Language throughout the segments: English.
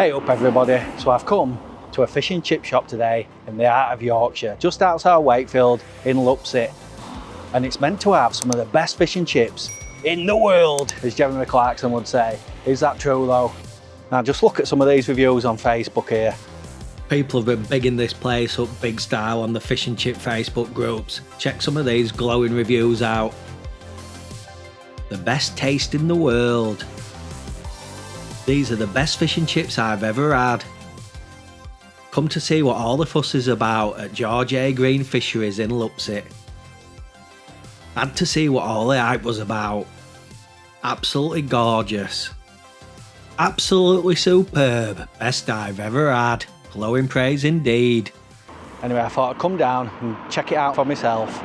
Hey up everybody, so I've come to a fish and chip shop today in the heart of Yorkshire, just outside Wakefield in Lupset, and it's meant to have some of the best fish and chips in the world, as Jeremy Clarkson would say. Is that true though? Now just look at some of these reviews on Facebook here. People have been bigging this place up big style on the fish and chip Facebook groups. Check some of these glowing reviews out. The best taste in the world. These are the best fish and chips I've ever had. Come to see what all the fuss is about at George A. Green Fisheries in Lupset. Had to see what all the hype was about. Absolutely gorgeous. Absolutely superb. Best I've ever had. Glowing praise indeed. Anyway, I thought I'd come down and check it out for myself.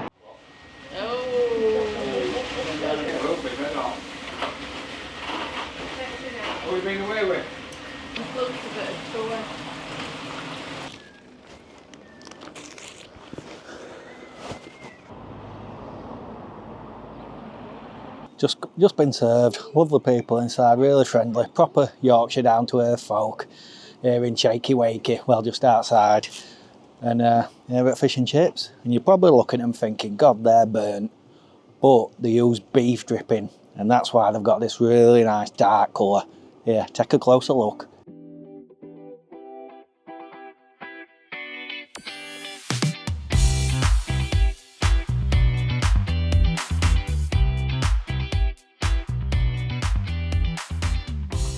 Just been served. Lovely people inside, really friendly, proper Yorkshire down to earth folk here in Shaky Wakey, well just outside. And here at Fish and Chips, and you're probably looking at them thinking, God, they're burnt, but they use beef dripping, and that's why they've got this really nice dark colour. Here, take a closer look.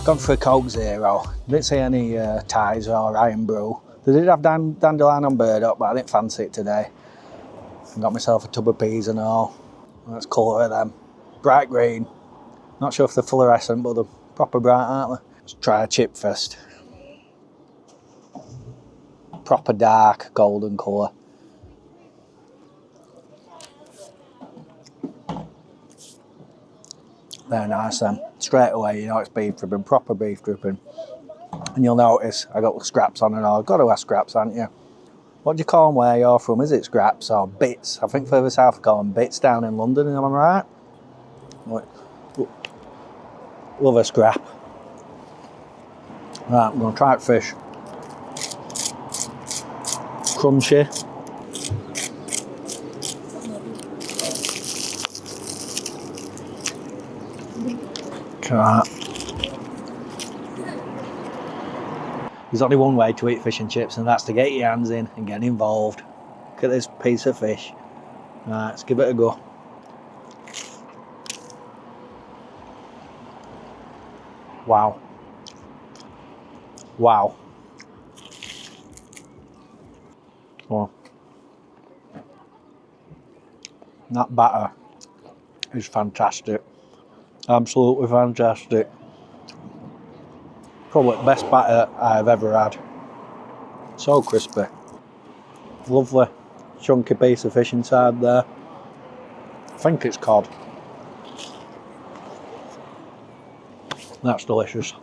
Gone for a Coke Zero. Didn't see any Ties or Iron Brew. They did have dandelion and burdock, but I didn't fancy it today. I got myself a tub of peas and all. That's colour of them. Bright green. Not sure if they're fluorescent, but they're proper bright, aren't they? Let's try a chip first. Proper dark golden colour. Very nice then. Straight away, you know it's beef dripping, proper beef dripping. And you'll notice I got the scraps on and all. Got to have scraps, haven't you? What do you call them where you're from? Is it scraps or bits? I think further south we call them bits down in London, am I right? Love a scrap. Right, I'm going to try it fish. Crunchy. Try it. There's only one way to eat fish and chips, and that's to get your hands in and get involved. Look at this piece of fish. Right, let's give it a go. Wow. Wow. Oh. That batter is fantastic. Absolutely fantastic. Probably the best batter I've ever had. So crispy. Lovely chunky piece of fish inside there. I think it's cod. That's delicious.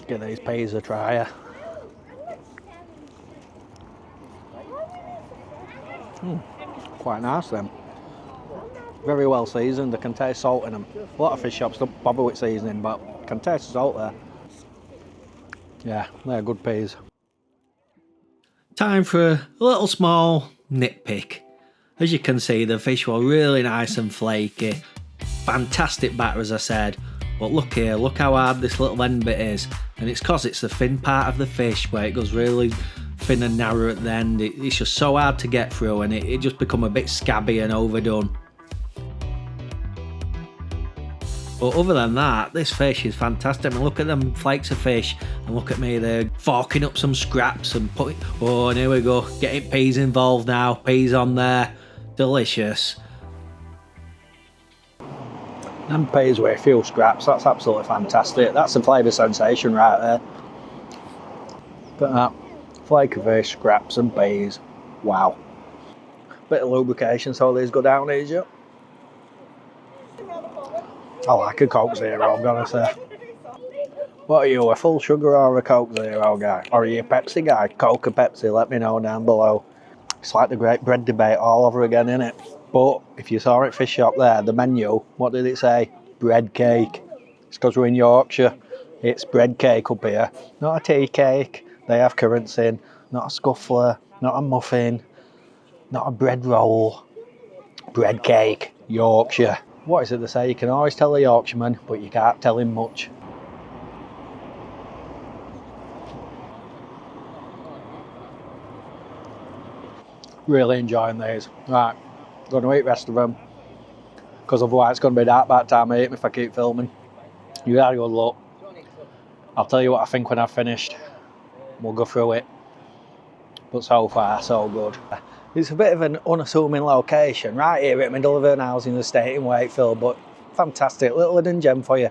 Give these peas a try. Quite nice then. Very well seasoned. I can taste salt in them. A lot of fish shops don't bother with seasoning, but I can taste the salt there. Yeah, they're good peas. Time for a little small nitpick. As you can see, the fish were really nice and flaky. Fantastic batter, as I said. But look here, look how hard this little end bit is. And it's because it's the thin part of the fish where it goes really thin and narrow at the end. It's just so hard to get through, and it just become a bit scabby and overdone. But other than that, this fish is fantastic. I mean, look at them flakes of fish, and look at me there forking up some scraps and putting. Oh, and here we go, getting peas involved now. Peas on there, delicious. Them peas with a few scraps, that's absolutely fantastic. That's the flavour sensation right there. Look at that, flake of fish, scraps and peas. Wow. Bit of lubrication so these go down easier. I like a Coke Zero, I've got to say. What are you, a full sugar or a Coke Zero guy? Or are you a Pepsi guy? Coke or Pepsi, let me know down below. It's like the great bread debate all over again, isn't it? But if you saw it fish shop there, the menu, what did it say? Bread cake. It's because we're in Yorkshire. It's bread cake up here, not a tea cake. They have currants in, not a scuffler, not a muffin, not a bread roll. Bread cake, Yorkshire. What is it they say? You can always tell a Yorkshireman, but you can't tell him much. Really enjoying these. Right, going to eat the rest of them, because otherwise it's going to be dark by the time I eat them if I keep filming. You had a good look. I'll tell you what I think when I've finished. We'll go through it. But so far, so good. It's a bit of an unassuming location, right here at the middle of an housing estate in Wakefield, but fantastic, little hidden gem for you.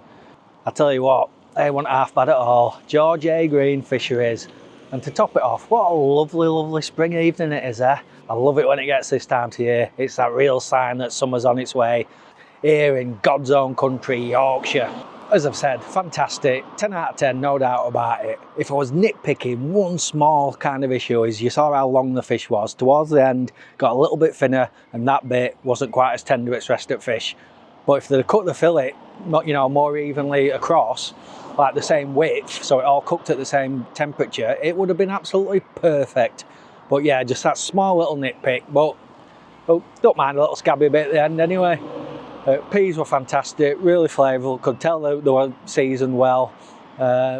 I tell you what, they weren't half bad at all. George A. Green Fisheries. And to top it off, what a lovely, lovely spring evening it is there. I love it when it gets this time of year. It's that real sign that summer's on its way here in God's own country, Yorkshire. As I've said, fantastic, 10 out of 10, no doubt about it. If I was nitpicking, one small kind of issue is you saw how long the fish was. Towards the end, got a little bit thinner, and that bit wasn't quite as tender as rest of fish. But if they'd cut the fillet, you know, more evenly across, like the same width, so it all cooked at the same temperature, it would have been absolutely perfect. But yeah, just that small little nitpick, but oh, don't mind a little scabby bit at the end anyway. Peas were fantastic, really flavourful, could tell they were seasoned well.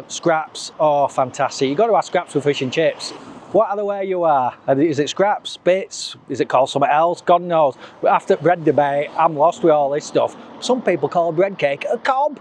Scraps, oh fantastic. You've got to have scraps with fish and chips. What other way you are? Is it scraps, bits? Is it called something else? God knows. After bread debate, I'm lost with all this stuff. Some people call bread cake a cob.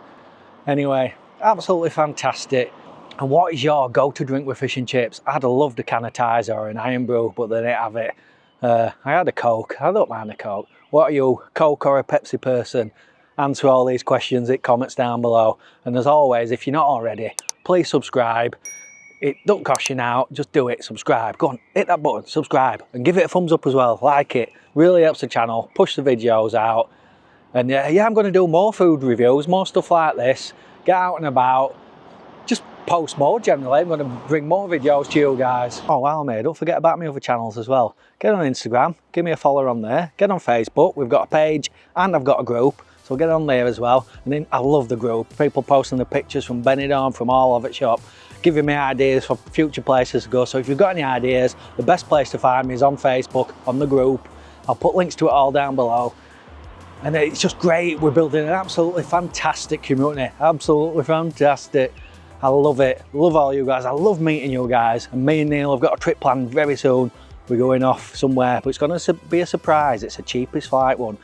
Anyway, absolutely fantastic. And what is your go-to drink with fish and chips? I'd have loved a can of Tizer or an Iron Brew, but they didn't have it. I had a Coke. I don't mind a Coke. What are you, Coke or a Pepsi person? Answer all these questions in comments down below. And as always, if you're not already, please subscribe. It don't cost you now, just do it, subscribe. Go on, hit that button, subscribe, and give it a thumbs up as well, like it. Really helps the channel, push the videos out. And yeah, I'm going to do more food reviews, more stuff like this. Get out and about, just post more generally. I'm going to bring more videos to you guys. Oh, wow, mate, don't forget about my other channels as well. Get on Instagram, give me a follow on there. Get on Facebook, we've got a page and I've got a group. So get on there as well. And then I love the group. People posting the pictures from Benidorm, from all over the shop, giving me ideas for future places to go. So if you've got any ideas, the best place to find me is on Facebook, on the group. I'll put links to it all down below. And it's just great. We're building an absolutely fantastic community. Absolutely fantastic. I love it. Love all you guys. I love meeting you guys. And me and Neil have got a trip planned very soon. We're going off somewhere, but it's going to be a surprise. It's the cheapest flight one.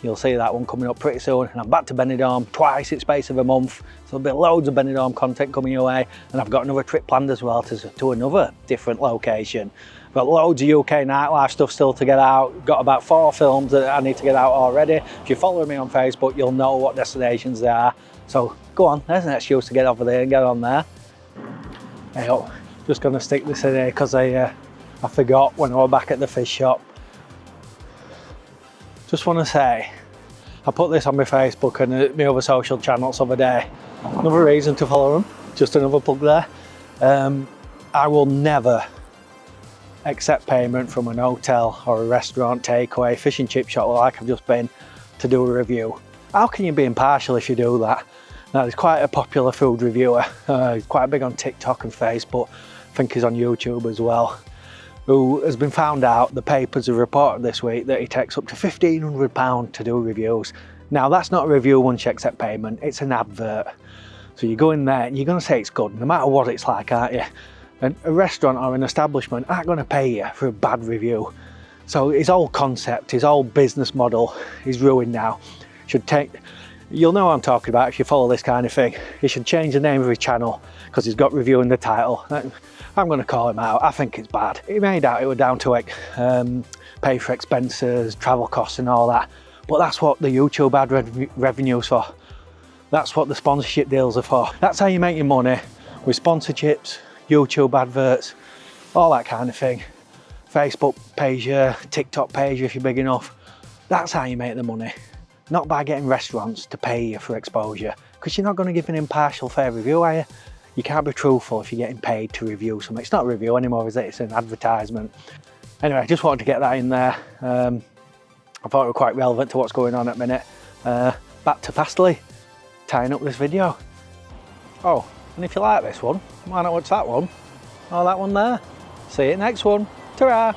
You'll see that one coming up pretty soon. And I'm back to Benidorm twice in space of a month. So there'll be loads of Benidorm content coming your way. And I've got another trip planned as well to another different location. I've got loads of UK nightlife stuff still to get out. Got about 4 films that I need to get out already. If you follow me on Facebook, you'll know what destinations they are. So go on, there's an excuse to get over there and get on there. Hey, oh, just going to stick this in here because I forgot when I was back at the fish shop. Just want to say, I put this on my Facebook and my other social channels the other day. Another reason to follow them, just another plug there. I will never accept payment from an hotel or a restaurant, takeaway, fish and chip shop like I've just been to do a review. How can you be impartial if you do that? Now, there's quite a popular food reviewer, he's quite big on TikTok and Facebook, I think he's on YouTube as well, who has been found out, the papers have reported this week, that he takes up to £1,500 to do reviews. Now, that's not a review once you accept payment, it's an advert. So you go in there and you're going to say it's good, no matter what it's like, aren't you? And a restaurant or an establishment aren't going to pay you for a bad review. So his whole concept, his whole business model is ruined now. You'll know what I'm talking about if you follow this kind of thing. He should change the name of his channel because he's got review in the title. I'm going to call him out. I think it's bad. He made out it was down to like pay for expenses, travel costs and all that. But that's what the YouTube ad revenue's for. That's what the sponsorship deals are for. That's how you make your money with sponsorships, YouTube adverts, all that kind of thing. Facebook pays you, TikTok pays you if you're big enough. That's how you make the money. Not by getting restaurants to pay you for exposure, because you're not going to give an impartial, fair review, are you? You can't be truthful if you're getting paid to review something. It's not a review anymore, is it? It's an advertisement. Anyway, I just wanted to get that in there. I thought it was quite relevant to what's going on at the minute. Back to Fastly. tying up this video. Oh, and if you like this one, why not watch that one? Or that one there. See you next one. Ta-ra!